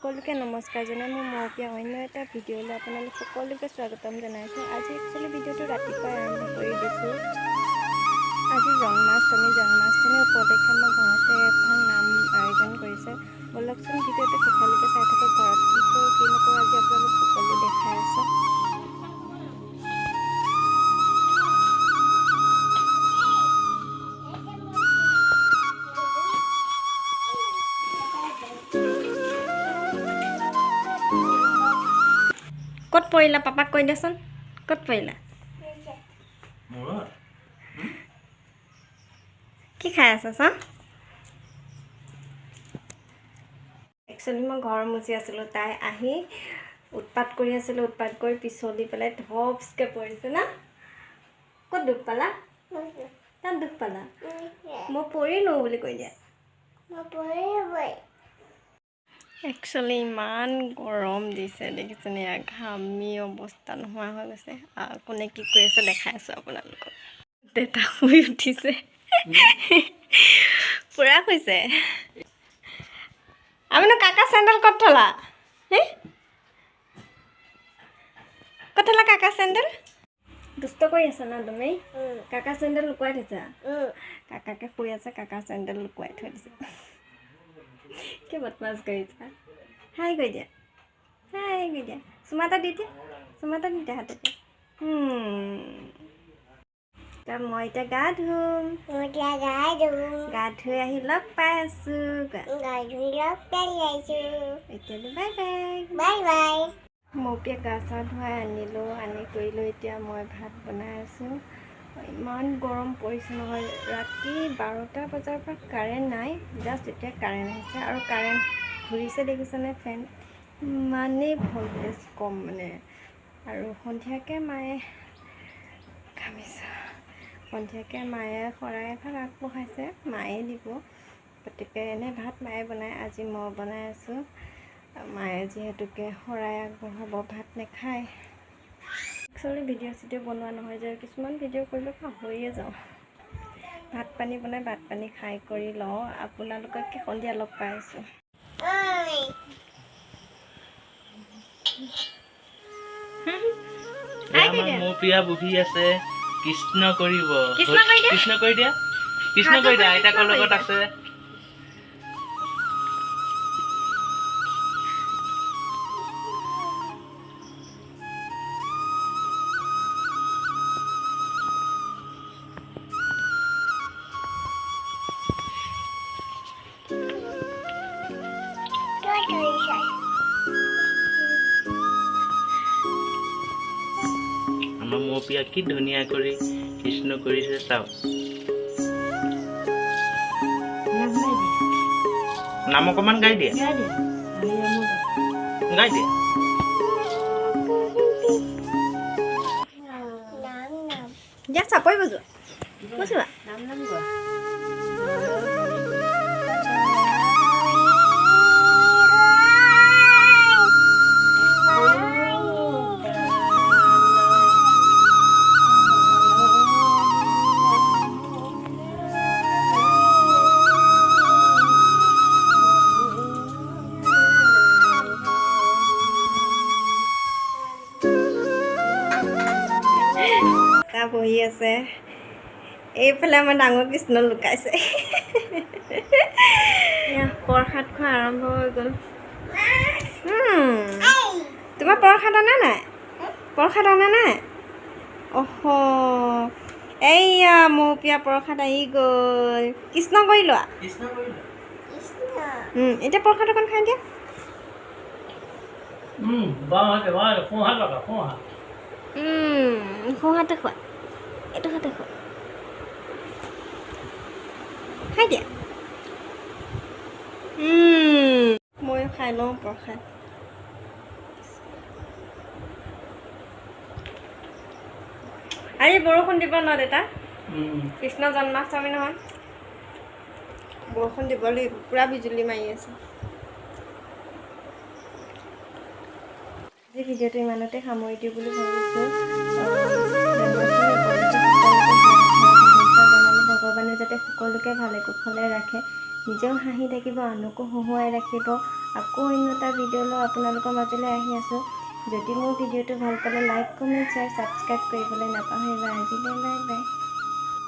সকলোকে নমস্কাৰ জনাই মোৰ মৌপিয়া অন্য এটা ভিডিঅ'লৈ আপোনালোক সকলোকে স্বাগতম জনাইছোঁ। আজি একচুৱেলি ভিডিঅ'টো ৰাতিপুৱাই আৰম্ভ কৰি দিছোঁ। আজি জন্মাষ্টমী উপলক্ষে আমাৰ ঘৰতে এখন নাম আয়োজন কৰিছে। বলকচোন ভিডিঅ'টো সকলোকে চাই থাকক। ঘৰত কি কৰোঁ কি নকৰোঁ আজি আপোনালোক সকলো দেখাই আছে। ক'ত পৰিলা পাপাক কৈ দেচোন, ক'ত পৰিলা? কি খাই আছা চা? একচুৱেলি মই ঘৰ মুচি আছিলোঁ, তাই আহি উৎপাত কৰি আছিলোঁ। উৎপাত কৰি পিছলি পেলাই ধপচকৈ পৰিছে না। ক'ত দুখ পালা? তাত দুখ পালা? মই পৰিলোঁ বুলি কৈ দিয়া। একচুৱেলি ইমান গৰম দিছে দেখিছেনে, ঘামি অৱস্থা নোহোৱা হৈ গৈছে। কোনে কি কৰি আছে দেখাই আছোঁ আপোনালোকক। দেউতা শুই উঠিছে, পূৰা শুইছে। আপুনি কাকা চেণ্ডেল ক'ত থলা? ক'ত থলা কাকা চেণ্ডেল? দুষ্ট কৰি আছা না তুমি? কাকা চেণ্ডেল লুকুৱাই থৈছা? কাকাকে শুই আছে, কাকা চেণ্ডেল লুকুৱাই থৈ দিছে। কি বদমাছ কৰিছা? হাই কৈ দিয়া, হাই কৈ দিয়া। চুমা এটা দি দিয়া, চুমা এটা দি দিয়া হাততে। মই এতিয়া গা ধুম। গা ধুই আহি লগ পাই আছোঁ। এতিয়ালৈ বাই বাই। মৌপিয়া গা চা ধুৱাই আনিলোঁ। আনি কৰি লৈ এতিয়া মই ভাত বনাই আছোঁ। ইমান গৰম পৰিছে নহয়। ৰাতি 12টা বজাৰ পৰা কাৰেণ্ট নাই, জাষ্ট এতিয়া কাৰেণ্ট আহিছে আৰু কাৰেণ্ট ঘূৰিছে দেখিছেনে ফেন। ইমানেই ভল্টেজ কম মানে। আৰু সন্ধিয়াকৈ মায়ে শৰাই এভাগ আগবঢ়াইছে, মায়ে দিব। গতিকে এনে ভাত মায়ে বনায়, আজি মই বনাই আছোঁ। মায়ে যিহেতুকে শৰাই আগবঢ়াব, ভাত নাখায়। একচুৱেলি ভিডিঅ' চিডিঅ' বনোৱা নহয় যে, কিছুমান ভিডিঅ' কৰিব পাহৰিয়ে যাওঁ। ভাত পানী বনাই ভাত পানী খাই কৰি লওঁ। আপোনালোকক সন্ধিয়া লগ পাই আছোঁ। মৌপিয়া বহি আছে, কৃষ্ণ কৰিব। কৃষ্ণ কৰি দিয়া, আইতাকৰ লগত আছে। আমাৰ মৌপিয়া কি ধুনীয়া কৰি কৃষ্ণ কৰিছে চাওক। নাম অকণমান গাই দিয়া, গাই দিয়া। যা চাপৰি বজোৱা, বুজিবা নাম গোৱা। বহি আছে, এইফালে আমাৰ ডাঙৰ কৃষ্ণ লুকাইছে। প্ৰসাদ খোৱা আৰম্ভ হৈ গ'ল। তোমাৰ প্ৰসাদ অনা নাই? প্ৰসাদ অনা নাই? এইয়া মৌপিয়া প্ৰসাদ আহি গ'ল। কৃষ্ণ কৰি লোৱা। এতিয়া প্ৰসাদ অকণ খাই দিয়া। সোঁহাতে খোৱা, এইটো হাতে খোৱা, খাই দিয়া। ময়ো খাই লওঁ প্ৰসাদ। আজি বৰষুণ দিব ন দেউতা? কৃষ্ণ জন্মাষ্টমী নহয়, বৰষুণ দিব লাগিব। পূৰা বিজুলী মাৰি আছে। আজি ভিডিঅ'টো ইমানতে সামৰি দিওঁ বুলি ভাবিছোঁ। ভগৱানে যাতে সকলোকে ভালে কুশলে ৰাখে, নিজেও হাঁহি থাকিব, আনকো হহুৱাই ৰাখিব। আকৌ অন্য এটা ভিডিঅ' লৈ আপোনালোকৰ মাজলৈ আহি আছোঁ। যদি মোৰ ভিডিঅ'টো ভাল পালে লাইক কমেণ্ট শ্বেয়াৰ ছাবস্ক্ৰাইব কৰিবলৈ নাপাহৰিবা। আজিলৈ বাই বাই।